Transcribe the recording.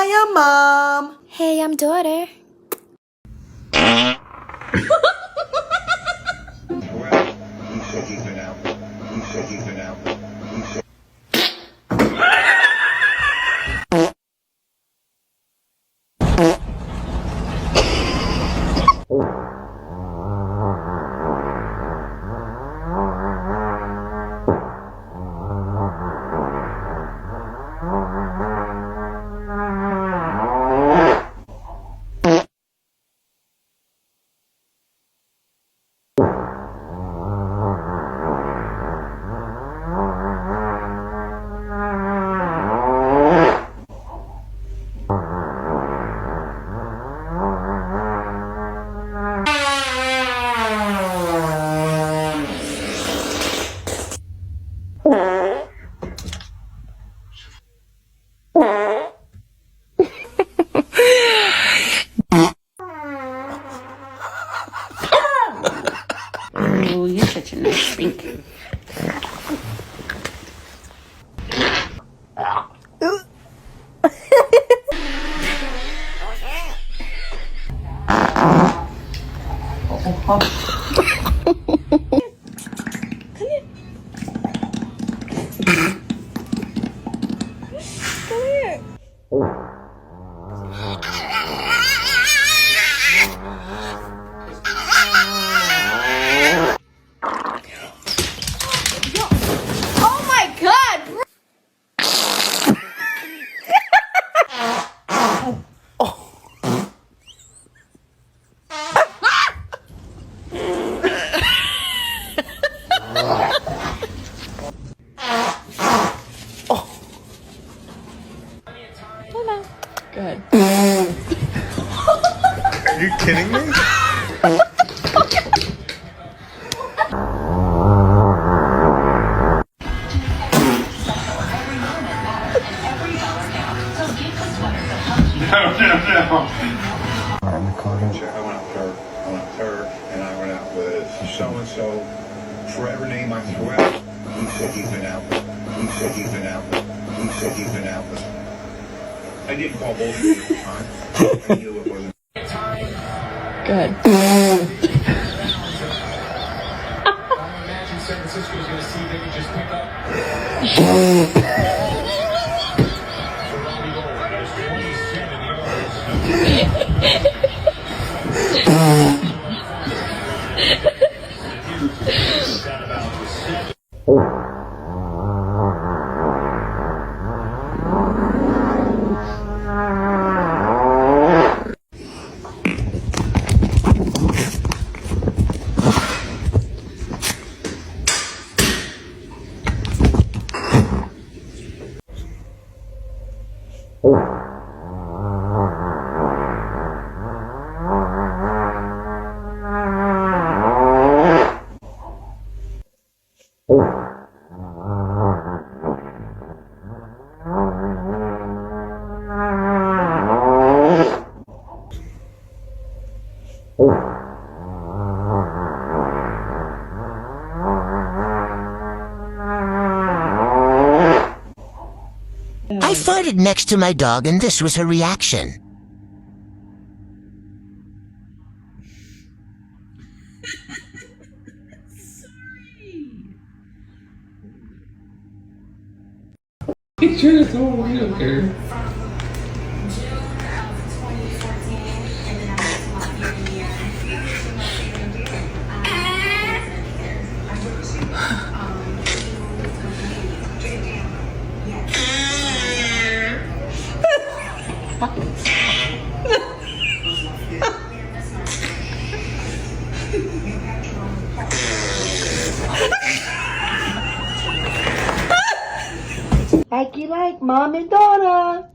Hi, I'm Mom. Hey, I'm daughter. He said he's been out. He said he's been out. He said. Oh, you're such a nice spink. Oh my God, bro. Good. Are you kidding me? No. I went out with her, and I went out with so-and-so. For every name I threw out, he said he's been out. He said he's been out. He said he's been out. I didn't call both of you at the time. I knew it wasn't. Good. Imagine San Francisco's going to see they can just pick up. I farted next to my dog, and this was her reaction. He's trying to throw away, okay? Like you like Mom and daughter.